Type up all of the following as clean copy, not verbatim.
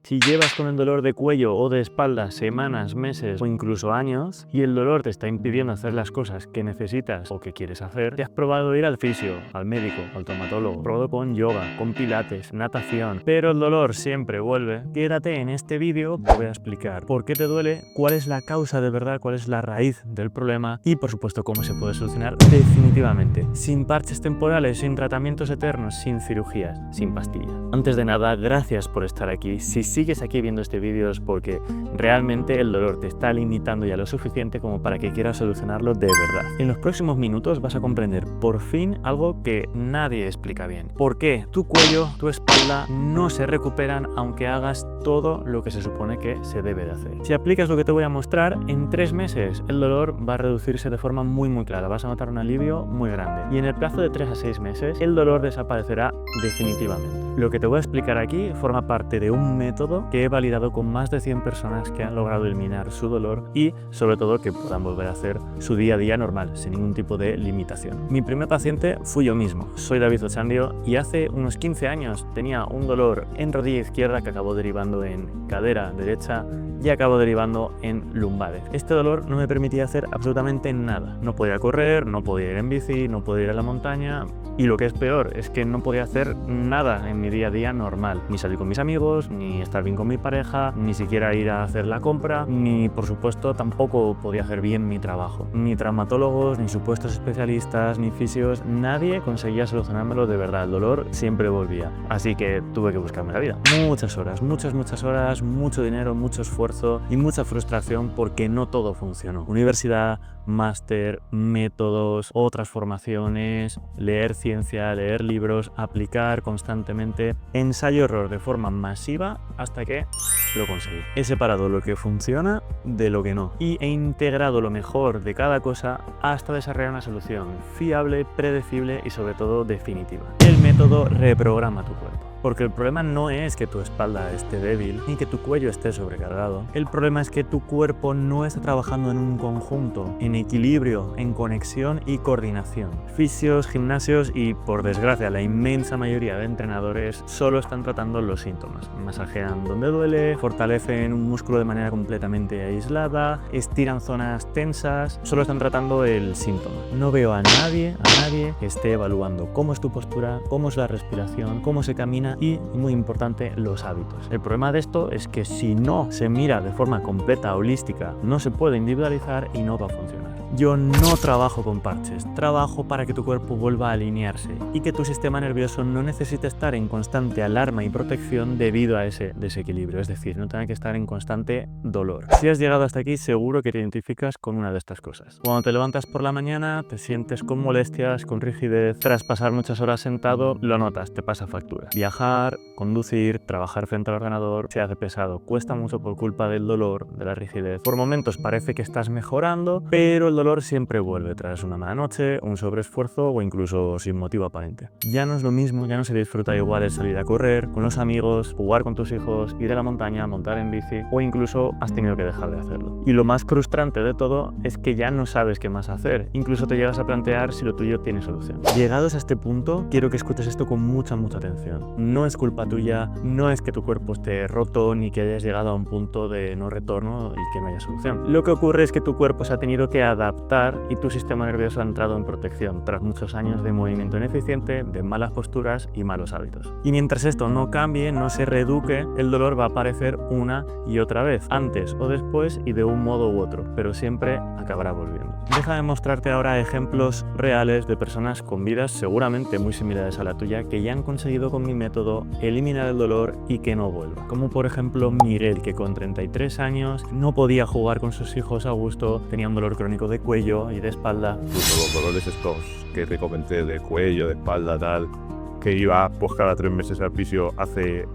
Si llevas con el dolor de cuello o de espalda semanas, meses o incluso años y el dolor te está impidiendo hacer las cosas que necesitas o que quieres hacer, te has probado ir al fisio, al médico, al traumatólogo, probado con yoga, con pilates, natación, pero el dolor siempre vuelve, quédate en este vídeo, te voy a explicar por qué te duele, cuál es la causa de verdad, cuál es la raíz del problema y por supuesto cómo se puede solucionar definitivamente, sin parches temporales, sin tratamientos eternos, sin cirugías, sin pastillas. Antes de nada, gracias por estar aquí. Si sigues aquí viendo este vídeo es porque realmente el dolor te está limitando ya lo suficiente como para que quieras solucionarlo de verdad. En los próximos minutos vas a comprender por fin algo que nadie explica bien. ¿Por qué tu cuello, tu espalda no se recuperan aunque hagas todo lo que se supone que se debe de hacer? Si aplicas lo que te voy a mostrar, en 3 meses el dolor va a reducirse de forma muy clara. Vas a notar un alivio muy grande. Y en el plazo de 3 a 6 meses el dolor desaparecerá definitivamente. Lo que te voy a explicar aquí forma parte de un método que he validado con más de 100 personas que han logrado eliminar su dolor y sobre todo que puedan volver a hacer su día a día normal, sin ningún tipo de limitación. Mi primer paciente fui yo mismo. Soy David Ochandio y hace unos 15 años tenía un dolor en rodilla izquierda que acabó derivando en cadera derecha y acabó derivando en lumbares. Este dolor no me permitía hacer absolutamente nada. No podía correr, no podía ir en bici, no podía ir a la montaña y lo que es peor es que no podía hacer nada en mi día a día normal. Ni salir con mis amigos, ni estar bien con mi pareja, ni siquiera ir a hacer la compra, ni por supuesto tampoco podía hacer bien mi trabajo. Ni traumatólogos, ni supuestos especialistas, ni fisios, nadie conseguía solucionármelo de verdad. El dolor siempre volvía. Así que tuve que buscarme la vida. Muchas horas, muchas horas, mucho dinero, mucho esfuerzo y mucha frustración porque no todo funcionó. Universidad, máster, métodos, otras formaciones, leer ciencia, leer libros, aplicar constantemente, ensayo-error de forma masiva hasta que lo conseguí. He separado lo que funciona de lo que no y he integrado lo mejor de cada cosa hasta desarrollar una solución fiable, predecible y sobre todo definitiva. El método reprograma tu cuerpo. Porque el problema no es que tu espalda esté débil ni que tu cuello esté sobrecargado. El problema es que tu cuerpo no está trabajando en un conjunto, en equilibrio, en conexión y coordinación. Fisios, gimnasios y, por desgracia, la inmensa mayoría de entrenadores solo están tratando los síntomas. Masajean donde duele, fortalecen un músculo de manera completamente aislada, estiran zonas tensas, solo están tratando el síntoma. No veo a nadie que esté evaluando cómo es tu postura, cómo es la respiración, cómo se camina y, muy importante, los hábitos. El problema de esto es que si no se mira de forma completa, holística, no se puede individualizar y no va a funcionar. Yo no trabajo con parches, trabajo para que tu cuerpo vuelva a alinearse y que tu sistema nervioso no necesite estar en constante alarma y protección debido a ese desequilibrio, es decir, no tenga que estar en constante dolor. Si has llegado hasta aquí, seguro que te identificas con una de estas cosas. Cuando te levantas por la mañana, te sientes con molestias, con rigidez, tras pasar muchas horas sentado, lo notas, te pasa factura. Viajar, conducir, trabajar frente al ordenador, se hace pesado, cuesta mucho por culpa del dolor, de la rigidez. Por momentos parece que estás mejorando, pero el dolor siempre vuelve tras una mala noche, un sobreesfuerzo o incluso sin motivo aparente. Ya no es lo mismo, ya no se disfruta igual el salir a correr, con los amigos, jugar con tus hijos, ir a la montaña, montar en bici o incluso has tenido que dejar de hacerlo. Y lo más frustrante de todo es que ya no sabes qué más hacer, incluso te llegas a plantear si lo tuyo tiene solución. Llegados a este punto, quiero que escuches esto con mucha atención. No es culpa tuya, no es que tu cuerpo esté roto ni que hayas llegado a un punto de no retorno y que no haya solución. Lo que ocurre es que tu cuerpo se ha tenido que adaptar y tu sistema nervioso ha entrado en protección tras muchos años de movimiento ineficiente, de malas posturas y malos hábitos. Y mientras esto no cambie, no se reeduque, el dolor va a aparecer una y otra vez, antes o después y de un modo u otro, pero siempre acabará volviendo. Déjame mostrarte ahora ejemplos reales de personas con vidas seguramente muy similares a la tuya que ya han conseguido con mi método eliminar el dolor y que no vuelva. Como por ejemplo Miguel, que con 33 años no podía jugar con sus hijos a gusto, tenía un dolor crónico de cuello y de espalda. Justo los dolores estos que te comenté de cuello, de espalda, tal, que iba pues cada 3 meses al fisio hace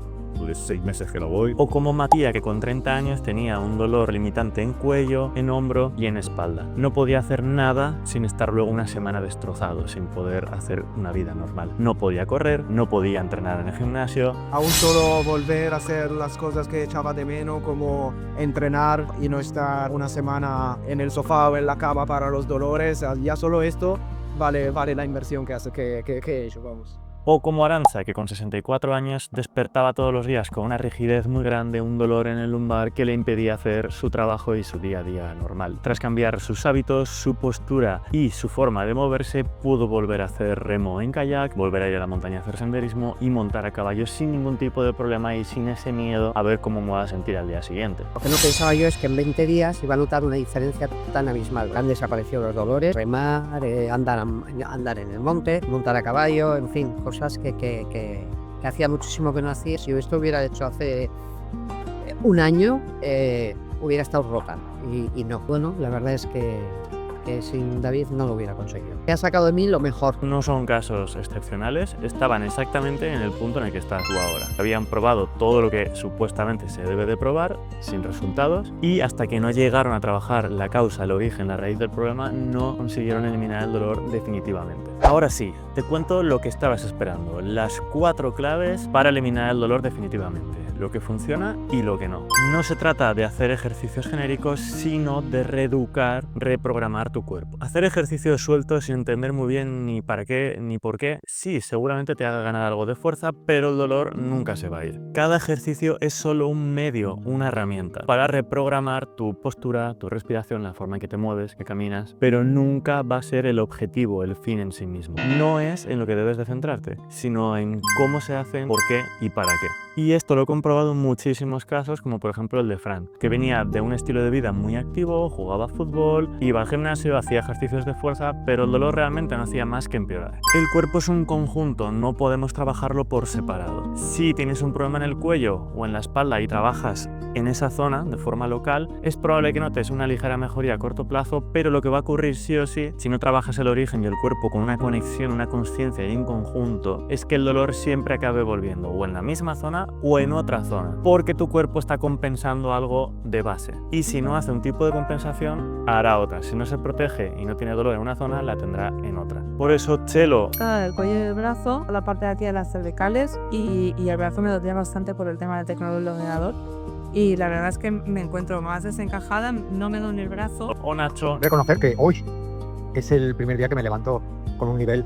6 meses que no voy. O como Matías, que con 30 años tenía un dolor limitante en cuello, en hombro y en espalda. No podía hacer nada sin estar luego una semana destrozado, sin poder hacer una vida normal. No podía correr, no podía entrenar en el gimnasio. Aún solo volver a hacer las cosas que echaba de menos, como entrenar y no estar una semana en el sofá o en la cama para los dolores, ya solo esto vale la inversión que he hecho, vamos. O como Arantxa, que con 64 años despertaba todos los días con una rigidez muy grande, un dolor en el lumbar que le impedía hacer su trabajo y su día a día normal. Tras cambiar sus hábitos, su postura y su forma de moverse, pudo volver a hacer remo en kayak, volver a ir a la montaña a hacer senderismo y montar a caballo sin ningún tipo de problema y sin ese miedo a ver cómo me va a sentir al día siguiente. Lo que no pensaba yo es que en 20 días iba a notar una diferencia tan abismal. Han desaparecido los dolores, remar, andar en el monte, montar a caballo, en fin, cosas que hacía muchísimo que no hacía. Si esto hubiera hecho hace un año, hubiera estado rota y no. Bueno, la verdad es que sin David no lo hubiera conseguido. He sacado de mí lo mejor. No son casos excepcionales, estaban exactamente en el punto en el que estás tú ahora. Habían probado todo lo que supuestamente se debe de probar, sin resultados, y hasta que no llegaron a trabajar la causa, el origen, la raíz del problema, no consiguieron eliminar el dolor definitivamente. Ahora sí, te cuento lo que estabas esperando, las 4 claves para eliminar el dolor definitivamente. Lo que funciona y lo que no. No se trata de hacer ejercicios genéricos, sino de reeducar, reprogramar tu cuerpo. Hacer ejercicios sueltos sin entender muy bien ni para qué ni por qué, sí, seguramente te haga ganar algo de fuerza, pero el dolor nunca se va a ir. Cada ejercicio es solo un medio, una herramienta para reprogramar tu postura, tu respiración, la forma en que te mueves, que caminas, pero nunca va a ser el objetivo, el fin en sí mismo. No es en lo que debes de centrarte, sino en cómo se hacen, por qué y para qué. Y esto lo he comprobado en muchísimos casos, como por ejemplo el de Fran, que venía de un estilo de vida muy activo, jugaba fútbol, iba al gimnasio, hacía ejercicios de fuerza, pero el dolor realmente no hacía más que empeorar. El cuerpo es un conjunto, no podemos trabajarlo por separado. Si tienes un problema en el cuello o en la espalda y trabajas en esa zona de forma local, es probable que notes una ligera mejoría a corto plazo, pero lo que va a ocurrir sí o sí, si no trabajas el origen y el cuerpo con una conexión, una consciencia y en conjunto, es que el dolor siempre acabe volviendo o en la misma zona o en otra zona, porque tu cuerpo está compensando algo de base. Y si no hace un tipo de compensación, hará otra. Si no se protege y no tiene dolor en una zona, la tendrá en otra. Por eso, Chelo, El cuello y el brazo, la parte de aquí de las cervicales y el brazo me dolía bastante por el tema del teclado del ordenador. Y la verdad es que me encuentro más desencajada, no me duele el brazo. o Nacho, Reconocer que hoy es el primer día que me levanto con un nivel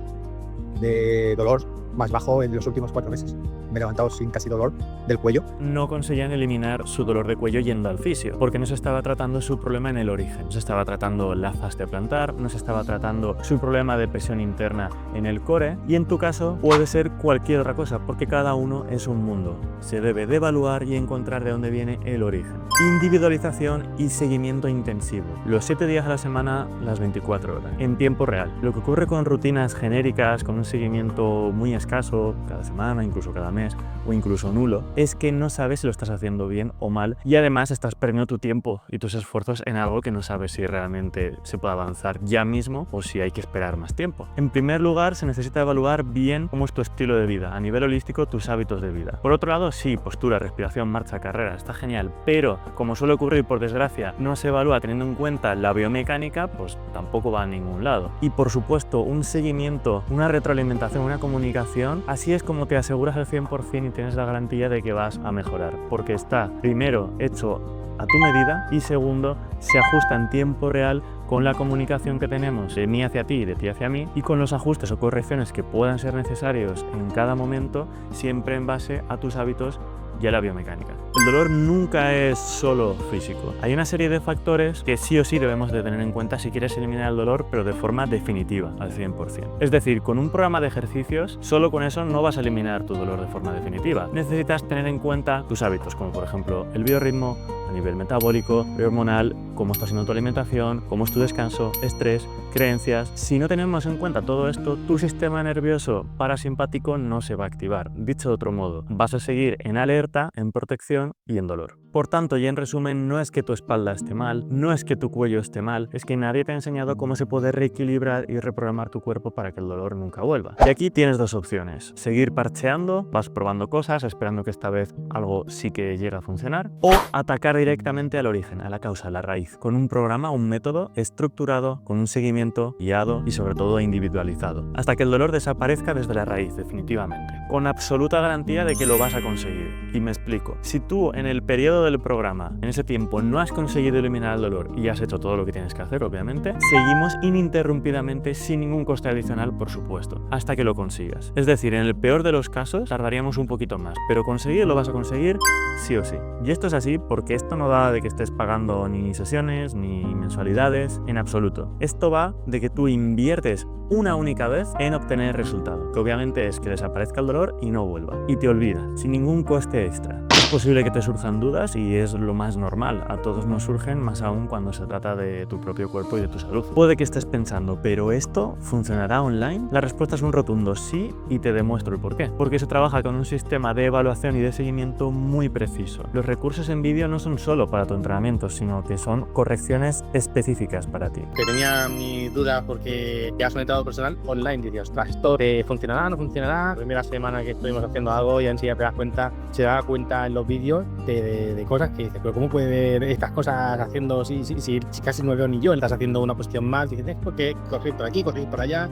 de dolor más bajo en los últimos 4 meses. Me he levantado sin casi dolor del cuello. no conseguían eliminar su dolor de cuello yendo al fisio, porque no se estaba tratando su problema en el origen. No se estaba tratando la fascia plantar, no se estaba tratando su problema de presión interna en el core, y en tu caso puede ser cualquier otra cosa, porque cada uno es un mundo. Se debe de evaluar y encontrar de dónde viene el origen. Individualización y seguimiento intensivo. Los 7 días a la semana, las 24 horas, en tiempo real. Lo que ocurre con rutinas genéricas, con un seguimiento muy escaso, cada semana, incluso cada mes, o incluso nulo, es que no sabes si lo estás haciendo bien o mal, y además estás perdiendo tu tiempo y tus esfuerzos en algo que no sabes si realmente se puede avanzar ya mismo o si hay que esperar más tiempo. En primer lugar, se necesita evaluar bien cómo es tu estilo de vida, a nivel holístico, tus hábitos de vida. Por otro lado, sí, postura, respiración, marcha, carrera, está genial, pero como suele ocurrir, por desgracia, no se evalúa teniendo en cuenta la biomecánica, pues tampoco va a ningún lado. Y por supuesto, un seguimiento, una retroalimentación, una comunicación, así es como te aseguras al 100% y tienes la garantía de que vas a mejorar, porque está primero hecho a tu medida y segundo, se ajusta en tiempo real con la comunicación que tenemos de mí hacia ti y de ti hacia mí, y con los ajustes o correcciones que puedan ser necesarios en cada momento, siempre en base a tus hábitos y a la biomecánica. El dolor nunca es solo físico. Hay una serie de factores que sí o sí debemos de tener en cuenta si quieres eliminar el dolor, pero de forma definitiva, al 100%. Es decir, con un programa de ejercicios, solo con eso no vas a eliminar tu dolor de forma definitiva. Necesitas tener en cuenta tus hábitos, como por ejemplo el biorritmo, a nivel metabólico, hormonal, cómo está siendo tu alimentación, cómo es tu descanso, estrés, creencias. Si no tenemos en cuenta todo esto, tu sistema nervioso parasimpático no se va a activar. Dicho de otro modo, vas a seguir en alerta, en protección y en dolor. Por tanto, y en resumen, no es que tu espalda esté mal, no es que tu cuello esté mal, es que nadie te ha enseñado cómo se puede reequilibrar y reprogramar tu cuerpo para que el dolor nunca vuelva. Y aquí tienes dos opciones: seguir parcheando, vas probando cosas, esperando que esta vez algo sí que llegue a funcionar, o atacar llegar directamente al origen, a la causa, a la raíz, con un programa, un método estructurado, con un seguimiento guiado y sobre todo individualizado, hasta que el dolor desaparezca desde la raíz, definitivamente, con absoluta garantía de que lo vas a conseguir. Y me explico. Si tú en el periodo del programa, en ese tiempo, no has conseguido eliminar el dolor y has hecho todo lo que tienes que hacer, obviamente, seguimos ininterrumpidamente sin ningún coste adicional, por supuesto, hasta que lo consigas. Es decir, en el peor de los casos tardaríamos un poquito más, pero conseguir lo vas a conseguir sí o sí. Y esto es así porque esto no va de que estés pagando ni sesiones ni mensualidades, en absoluto. Esto va de que tú inviertes una única vez en obtener el resultado, que obviamente es que desaparezca el dolor y no vuelva, y te olvidas, sin ningún coste extra. Es posible que te surjan dudas y es lo más normal, a todos nos surgen, más aún cuando se trata de tu propio cuerpo y de tu salud. Puede que estés pensando, ¿pero esto funcionará online? La respuesta es un rotundo sí y te demuestro el porqué. Porque se trabaja con un sistema de evaluación y de seguimiento muy preciso. Los recursos en vídeo no son solo para tu entrenamiento, sino que son correcciones específicas para ti. Que tenía mis dudas porque ya has conectado personal online, diría, ostras, ¿esto funcionará, no funcionará? La primera semana que estuvimos haciendo algo y enseguida te das cuenta, se da cuenta en los vídeos de cosas que dices, pero ¿cómo puede ver estas cosas haciendo si casi no veo ni yo? Estás haciendo una posición mal, dices, ¿por qué correr por aquí, correr por allá?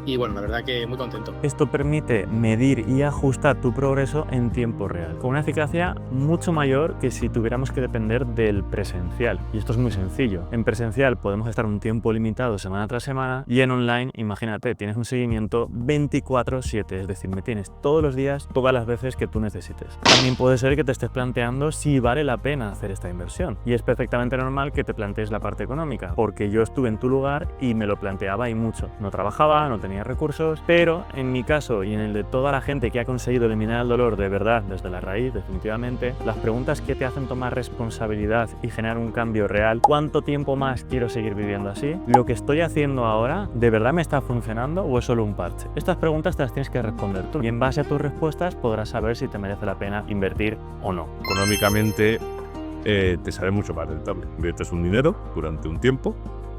Y bueno, la verdad que muy contento. Esto permite medir y ajustar tu progreso en tiempo real, con una eficacia mucho mayor que si tuviéramos que depender del presencial. Y esto es muy sencillo. En presencial podemos estar un tiempo limitado semana tras semana y en online, imagínate, tienes un seguimiento 24/7, es decir, me tienes todos los días, todas las veces que tú necesites. También puede ser que te estés planteando si vale la pena hacer esta inversión. Y es perfectamente normal que te plantees la parte económica, porque yo estuve en tu lugar y me lo planteaba y mucho. No trabajaba, no tenía recursos, pero en mi caso y en el de toda la gente que ha conseguido eliminar el dolor de verdad desde la raíz, definitivamente, las preguntas que te hacen tomar responsabilidad y generar un cambio real, ¿cuánto tiempo más quiero seguir viviendo así? ¿Lo que estoy haciendo ahora de verdad me está funcionando o es solo un parche? Estas preguntas te las tienes que responder tú y en base a tus respuestas podrás saber si te merece la pena invertir o no. Económicamente te sale mucho más rentable. Inviertes un dinero durante un tiempo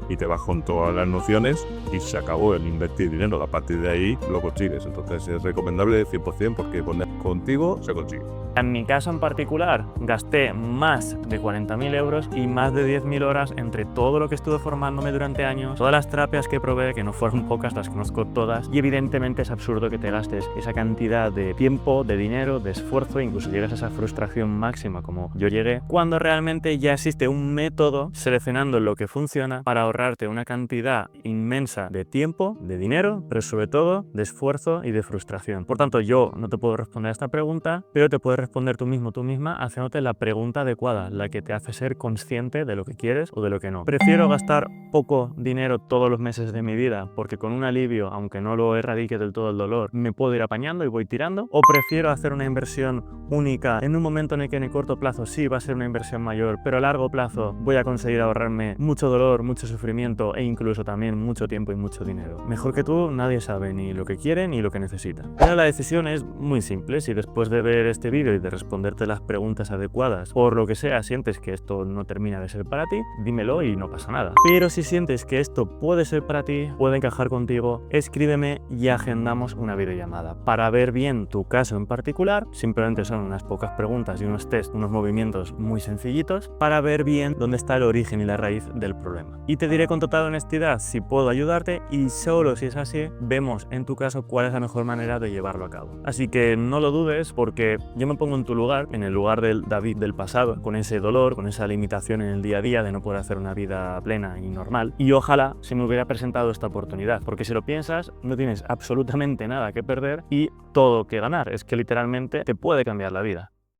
y te vas con todas las nociones y se acabó el invertir dinero. A partir de ahí lo consigues. Entonces es recomendable 100% porque poner contigo se consigue. En mi caso en particular, gasté más de 40.000 euros y más de 10.000 horas entre todo lo que estuve formándome durante años, todas las terapias que probé, que no fueron pocas, las conozco todas, y evidentemente es absurdo que te gastes esa cantidad de tiempo, de dinero, de esfuerzo, incluso llegas a esa frustración máxima como yo llegué, cuando realmente ya existe un método seleccionando lo que funciona para ahorrarte una cantidad inmensa de tiempo, de dinero, pero sobre todo de esfuerzo y de frustración. Por tanto, yo no te puedo responder a esta pregunta, pero te puedes responder tú mismo, tú misma, haciéndote la pregunta adecuada, la que te hace ser consciente de lo que quieres o de lo que no. Prefiero gastar poco dinero todos los meses de mi vida porque con un alivio, aunque no lo erradique del todo el dolor, me puedo ir apañando y voy tirando, o prefiero hacer una inversión única en un momento en el que en el corto plazo sí va a ser una inversión mayor, pero a largo plazo voy a conseguir ahorrarme mucho dolor, mucho sufrimiento e incluso también mucho tiempo y mucho dinero. Mejor que tú, nadie sabe ni lo que quiere ni lo que necesita. Pero la decisión es muy simple. Si después de ver este vídeo y de responderte las preguntas adecuadas, por lo que sea, sientes que esto no termina de ser para ti, dímelo y no pasa nada. Pero si sientes que esto puede ser para ti, puede encajar contigo, escríbeme y agendamos una videollamada para ver bien tu caso en particular. Simplemente son unas pocas preguntas y unos test, unos movimientos muy sencillitos para ver bien dónde está el origen y la raíz del problema. Y te diré con total honestidad si puedo ayudarte y solo si es así, vemos en tu caso cuál es la mejor manera de llevarlo a cabo. Así que no lo dudes porque yo me pongo en tu lugar, en el lugar del David del pasado, con ese dolor, con esa limitación en el día a día de no poder hacer una vida plena y normal. Y ojalá se me hubiera presentado esta oportunidad, porque si lo piensas, no tienes absolutamente nada que perder y todo que ganar. Es que literalmente te puede cambiar la vida.